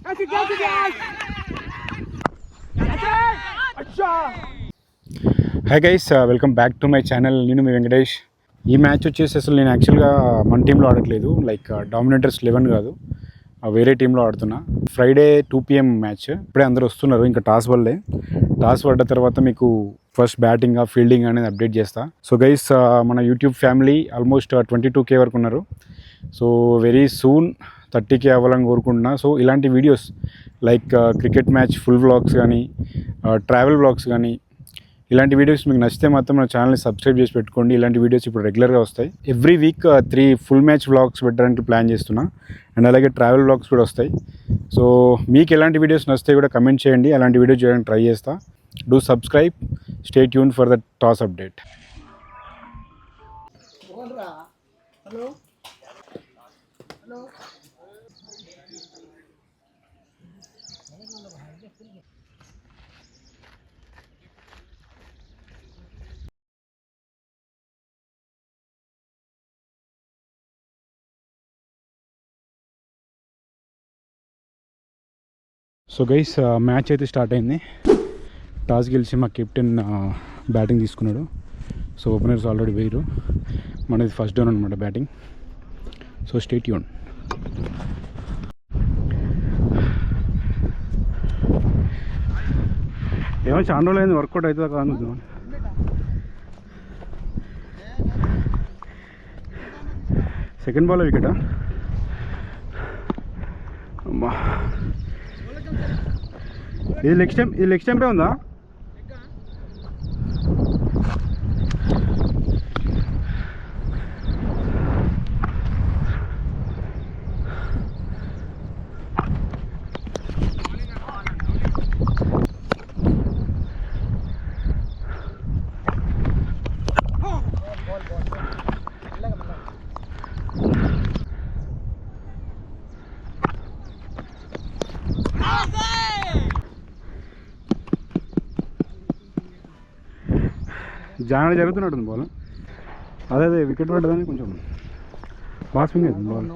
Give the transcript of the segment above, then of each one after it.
Hi guys, welcome back to my channel. నేను మీ వెంకటేష్. ఈ match వచ్చేసి అసలు నేను యాక్చువల్గా మన టీంలో ఆడట్లేదు, లైక్ డామినేటర్స్ 11 కాదు, వేరే టీంలో ఆడుతున్నా. Friday 2 PM match. ఇప్పుడే అందరూ వస్తున్నారు, ఇంకా టాస్ వల్లే. టాస్ పడ్డ తర్వాత మీకు ఫస్ట్ బ్యాటింగ్ ఫీల్డింగ్ అనేది అప్డేట్ చేస్తా. సో గైస్, మన యూట్యూబ్ ఫ్యామిలీ ఆల్మోస్ట్ 22K వరకు ఉన్నారు. సో వెరీ సూన్ 30K అవ్వాలని కోరుకుంటున్నా. సో ఇలాంటి videos like cricket match full vlogs కానీ, ట్రావెల్ వ్లాగ్స్ కానీ, ఇలాంటి వీడియోస్ మీకు నచ్చితే మాత్రం నా ఛానల్ని సబ్స్క్రైబ్ చేసి పెట్టుకోండి. ఇలాంటి వీడియోస్ ఇప్పుడు రెగ్యులర్గా వస్తాయి. Every week 3 full match vlogs పెట్టడానికి ప్లాన్ చేస్తున్నా, అండ్ అలాగే ట్రావెల్ వ్లాగ్స్ కూడా వస్తాయి. సో మీకు ఎలాంటి వీడియోస్ నచ్చితే కూడా కమెంట్ చేయండి, అలాంటి వీడియోస్ చేయడానికి ట్రై చేస్తా. Do subscribe, stay tune for the toss update. So guys, match అయితే స్టార్ట్ అయింది. టాస్ గెలిచి మా కెప్టెన్ బ్యాటింగ్ తీసుకున్నాడు. సో ఓపెనర్స్ ఆల్రెడీ వేయరు, మనది ఫస్ట్ డౌన్ అనమాట బ్యాటింగ్. So stay tune. ఏమో చాలా రోజులు అయింది, వర్కౌట్ అవుతుందా కాదు. సెకండ్ బాల్ వికెటా? అమ్మా, ఇది లెగ్ స్టంపే ఉందా? జాన జరుగుతున్నట్టుంది బాల్. అదే వికెట్ పడ్డదని కొంచెం బాగా స్వింగ్ అవుతుంది బాల్.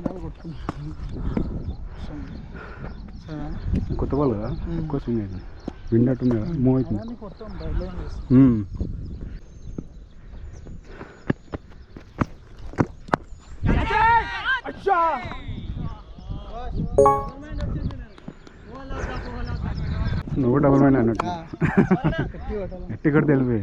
కొత్త బాల్ కదా, ఎక్కువ స్వింగ్ అవుతుంది. విండ్ అట్టుంది కదా, మూవ్ అవుతుంది. నువ్వు డబుల్ మైండ్ అన్నట్టు ఎట్టి కూడా తెలిపి.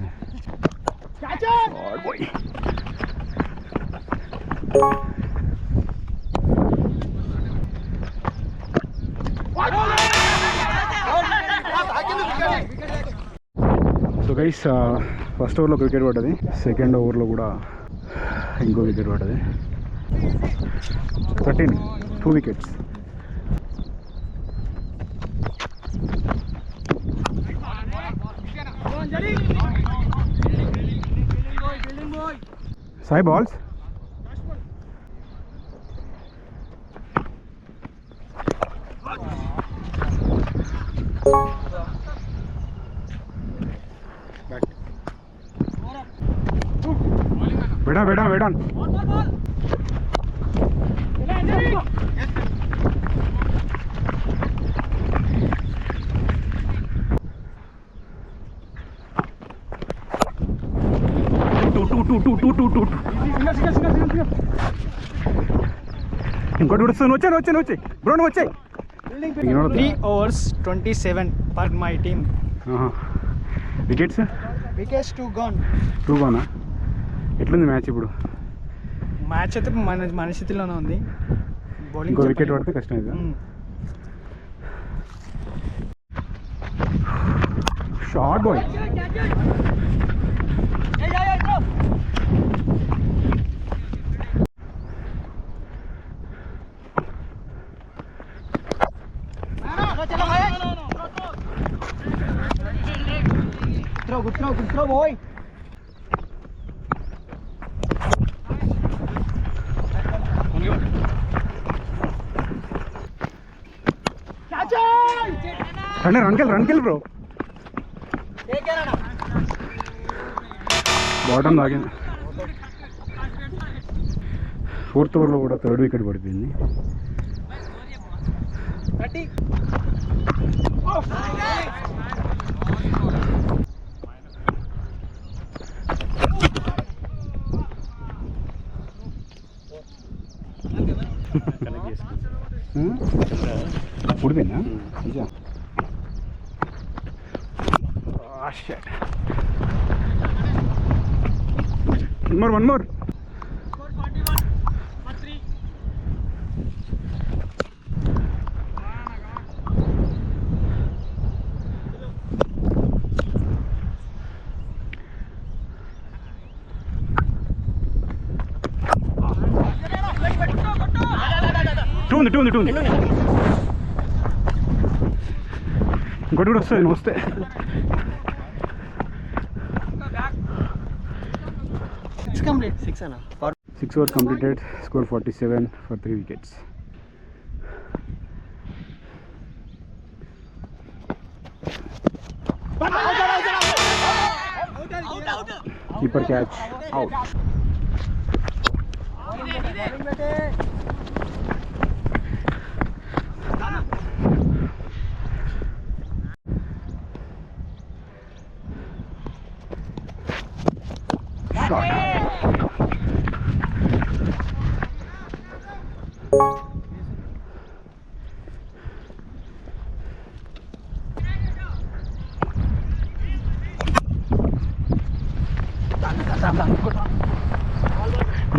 సో గైస్, ఫస్ట్ ఓవర్లో వికెట్ పడ్డది, సెకండ్ ఓవర్లో కూడా ఇంకో వికెట్ పడ్డది. 2 వికెట్స్. సాయి బాల్స్. వేడాన్. ఇంకోటి వచ్చాయి బ్రో, నువ్వు వచ్చాయి. 3 overs 27 for my team. Wickets 2 gone. ఎట్లుంది మ్యాచ్ ఇప్పుడు? మ్యాచ్ అయితే మన స్థితిలోనే ఉంది. బౌలింగ్ ఇంకో వికెట్ పడితే కష్టం అవుతుంది. Short boy. Good throw boy. Run kill bro. Bottom లాగింది. 4th ఓవర్లో కూడా 3rd వికెట్ పడిపోయింది. ఉడిపోయిందా నిజా వన్ మోర్ టూ ఉంది ఇంకోటి కూడా వస్తుంది నువ్వు వస్తే six overs completed score 47 for 3 wickets keeper catch out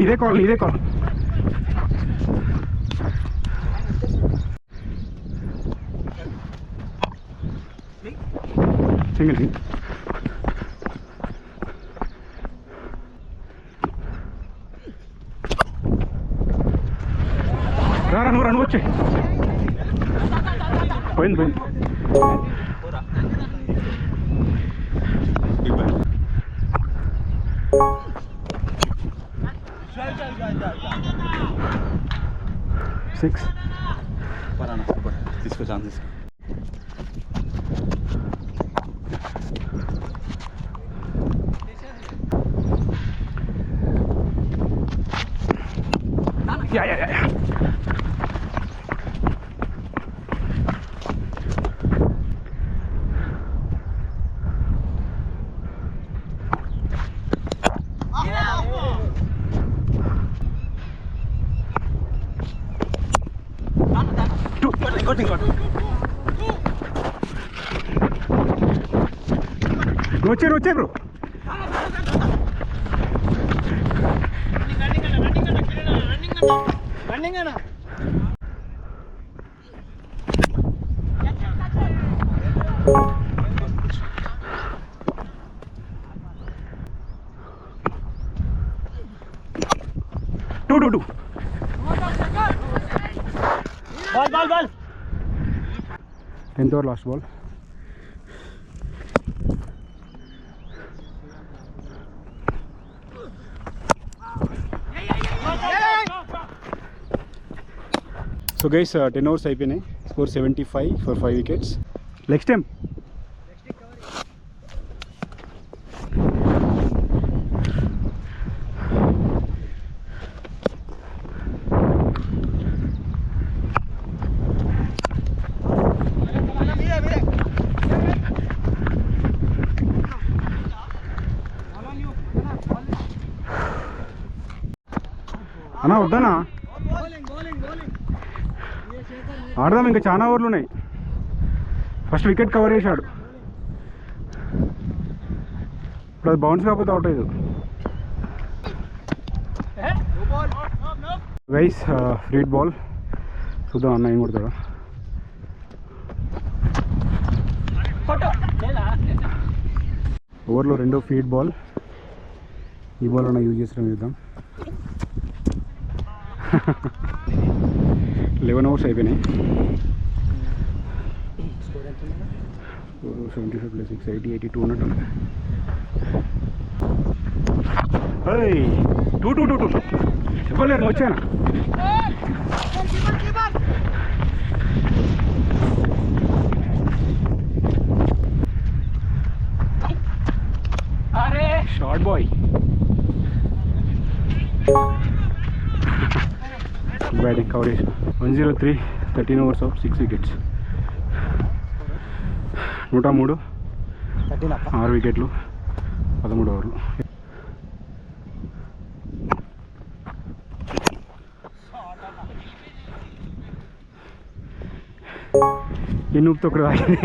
ఇదే కాల్ సింగిల్ రారా నువ్వు వచ్చే పోయింది సిక్స్ తీసుకో ఛాన్స్ యా 2 వచ్చే బ్రో రన్నింగ్ అన్న two 10th over last ball. So guys, 10 overs అయిపోయినాయి. Score 75 for 5 wickets. Next time. అన్నా వద్దనా ఆడదాం, ఇంకా చాలా ఓవర్లు ఉన్నాయి. ఫస్ట్ వికెట్ కవర్ చేశాడు, ఇప్పుడు అది బౌన్స్ కాకపోతే అవుట్ అయ్యేది. గైస్ ఫ్రీడ్ బాల్ చూద్దాం అన్న ఏం కొడతాడా. ఓవర్లో రెండో ఫీడ్ బాల్, ఈ బాల్ అన్న యూజ్ చేసిన చూద్దాం. 11 overs అయిపోయినాయి. 75 + 6 80 82 ఉన్నట్టు. టూ చెప్పలేదు వచ్చానా. Short boy, batting coverage 103 13 overs of 6 wickets. 103 6 వికెట్లు 13 ఓవర్లు. ఈ నూపుతో ఒకటి తాగింది.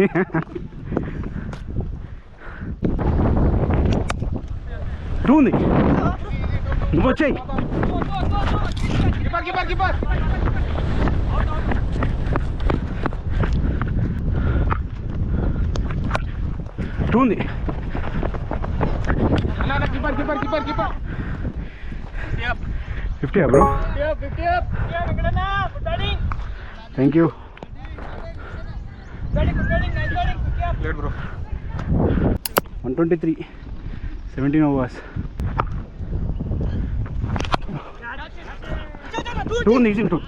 టూ ఉంది, నువ్వు వచ్చాయి. టూ ఉంది. Fifty bro, thank you. 123 17 overs. Two ఉంది, ఈజీ టూ.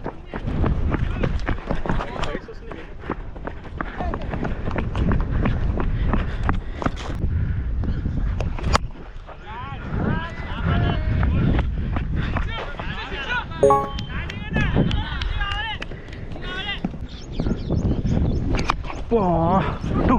టూ.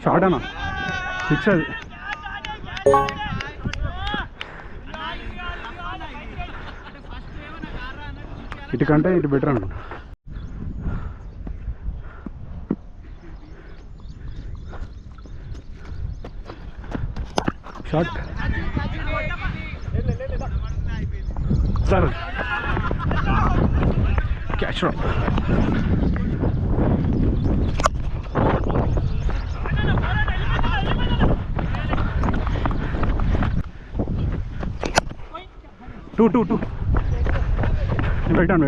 షార్ట్ అన్న, సిక్స్ అది. ఇటు కంటే ఇటు బెటర్ అనుకుంటా. Short sir, catch drop. Two పెట్టాను.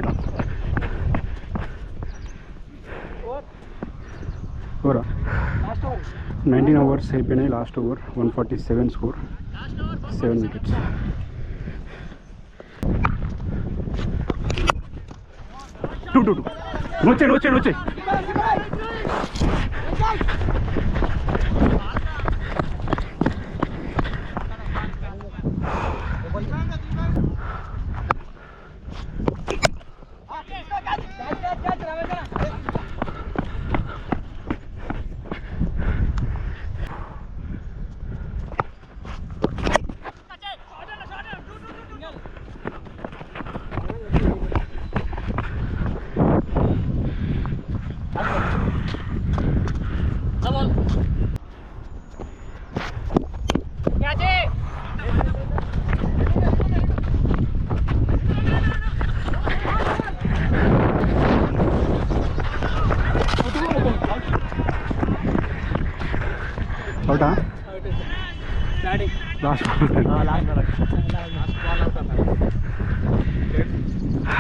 ఓవరా 19 overs అయిపోయినాయి. Last over 147 score, 7 wickets. Two వచ్చాయి. అవుటా? లాస్ట్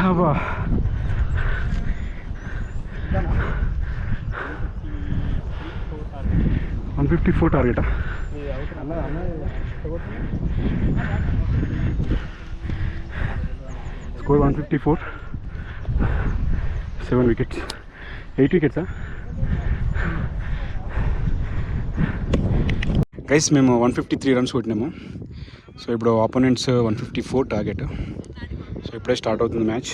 అబ్బా, 154 టార్గెటా? స్కోర్ 154, 7 వికెట్స్, 8 వికెట్సా? గైస్ మేము 153 రన్స్ కొట్టినాము. సో ఇప్పుడు ఆపోనెంట్స్ 154 టార్గెట్. సో ఇప్పుడే స్టార్ట్ అవుతుంది మ్యాచ్.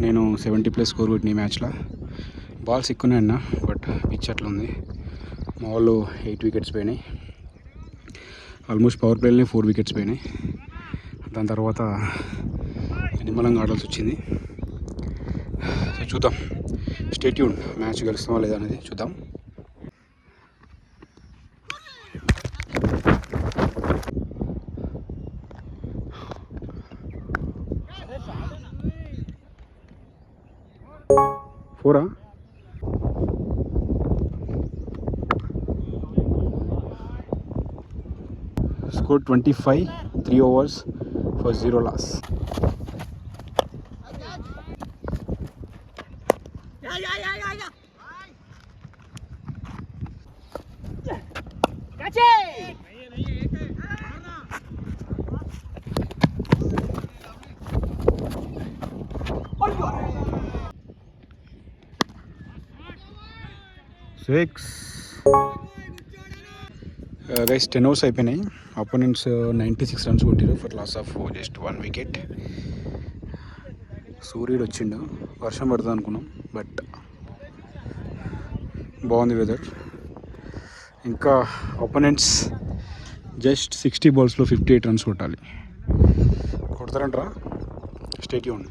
నేను 70+ స్కోర్ కొట్టిన ఈ మ్యాచ్లో. బాల్స్ ఎక్కువనే అన్నా, బట్ పిచ్ అట్లా ఉంది. మా వాళ్ళు 8 వికెట్స్ పోయినాయి. ఆల్మోస్ట్ పవర్ ప్లేలోనే 4 వికెట్స్ పోయినాయి. దాని తర్వాత నిమ్మలంగా ఆడాల్సి వచ్చింది. సో చూద్దాం, స్టే ట్యూన్, మ్యాచ్ గెలుస్తామా లేదా అనేది చూద్దాం. ఫోరా? Score 25, 3 overs for 0 loss. 6. Guys 10 overs అయిపోయినాయి. అపోనెంట్స్ 96 రన్స్ కొట్టారు for loss of just 1 wicket. సూర్యుడు వచ్చిండు, వర్షం పడుతుంది అనుకున్నాం, బట్ బాగుంది వెదర్. ఇంకా అపోనెంట్స్ జస్ట్ 60 బాల్స్లో 58 రన్స్ కొట్టాలి. కొడతారంటారా? Stay tuned.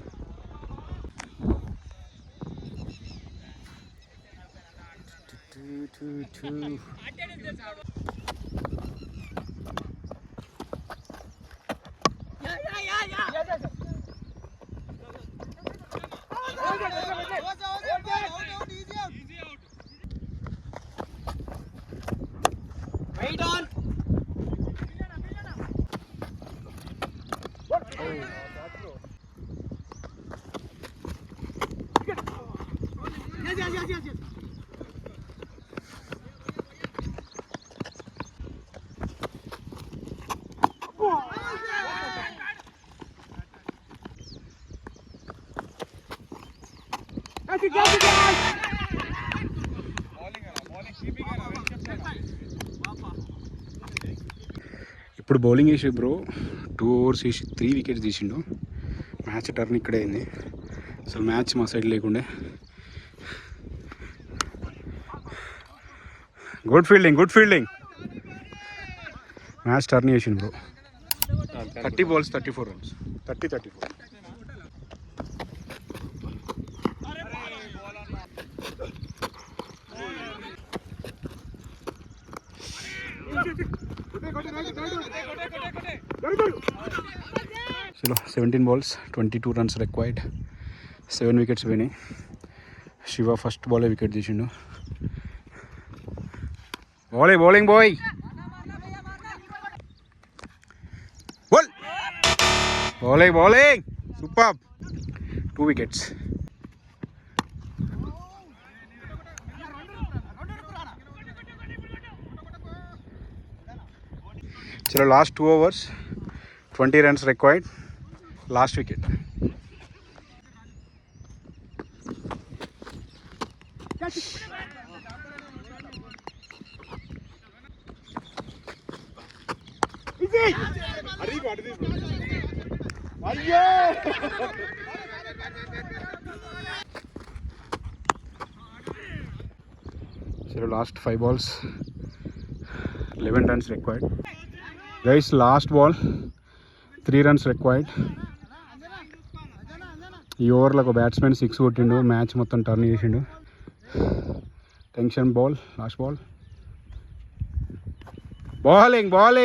ఇప్పుడు బౌలింగ్ వేసి బ్రో 2 ఓవర్స్ వేసి 3 వికెట్స్ తీసిండు. మ్యాచ్ టర్న్ ఇక్కడే అయింది. అసలు మ్యాచ్ మా సైడ్ లేకుండే. Good fielding. మ్యాచ్ టర్న్ చేసిండు బ్రో. 30 balls 34 runs. 34. చలో 17 balls 22 runs required. 7 wickets పోయినాయి. శివ ఫస్ట్ బాల్ వికెట్ తీసిండు. Bowling boy. Bowling super. 2 wickets. చలో last 2 overs 20 runs required. Last wicket. చలో last 5 balls 11 runs required. Guys last ball 3 runs required. ఈ ఓవర్లో ఒక batsmen 6 కొట్టిండు. Match మొత్తం టర్న్ చేసిండు. Tension ball. Last ball. Bowling body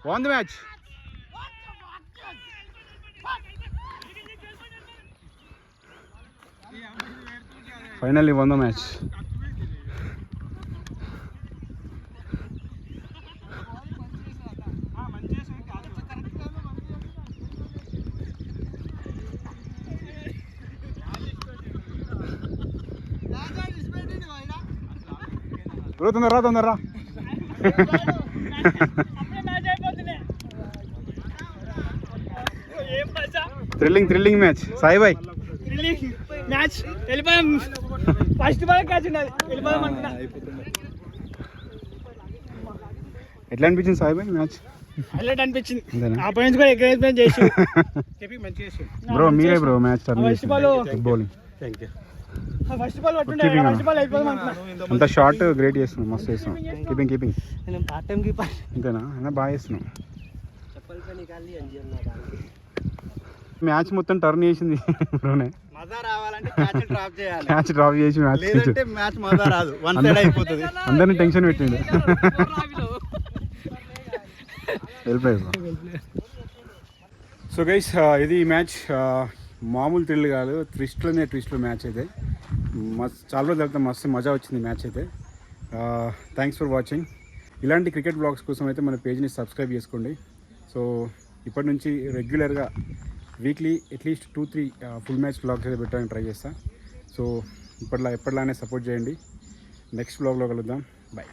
won the match. Finally won the match. తొందరరా. Thrilling match. Sai boy match వెళ్ళిపోయాం. First ball catch ఉన్నది, వెళ్ళిపోయాం అనుకున్నా. ఎట్లా అనిపించింది సాయి బాయ్ మ్యాచ్? హైలైట్ అనిపించింది. ఆపోనెంట్స్ కూడా ఎంకరేజ్మెంట్ చేసి బ్రో మీరే bro match turn bowling. Thank you. First ball పట్టుండే, ఫస్ట్ బాల్ అయిపోదాం అనుకున్నా. అంత షార్ట్ గ్రేట్ చేస్తున్నాం, మస్తు చేస్తున్నాం. కీపింగ్ నేను పార్ట్ టైం కీపర్. అంతేనా? అయినా బాగా చేస్తున్నాం. మ్యాచ్ మొత్తం టర్న్ చేసింది బ్రోనే. మజా రావాలంటే క్యాచ్ డ్రాప్ చేయాలి. క్యాచ్ డ్రాప్ చేసి మ్యాచ్ మజా రాదు, వన్ సైడ్ అయిపోతుంది. అందరినీ టెన్షన్ పెట్టిండు. వెళ్ళిపోయారు. సో గైస్ ఇది మ్యాచ్ మామూలు థ్రిల్ కాదు, ట్విస్ట్లో మ్యాచ్ అయితే చాలా రోజుల తర్వాత మస్తు మజా వచ్చింది మ్యాచ్ అయితే. Thanks for watching. ఇలాంటి క్రికెట్ బ్లాగ్స్ కోసం అయితే మన పేజ్ని సబ్స్క్రైబ్ చేసుకోండి. సో ఇప్పటి నుంచి రెగ్యులర్గా weekly at least 2-3 full match vlogs అయితే పెట్టడానికి ట్రై చేస్తాను. సో ఎప్పటిలానే సపోర్ట్ చేయండి. నెక్స్ట్ బ్లాగ్లో కలుద్దాం. బాయ్.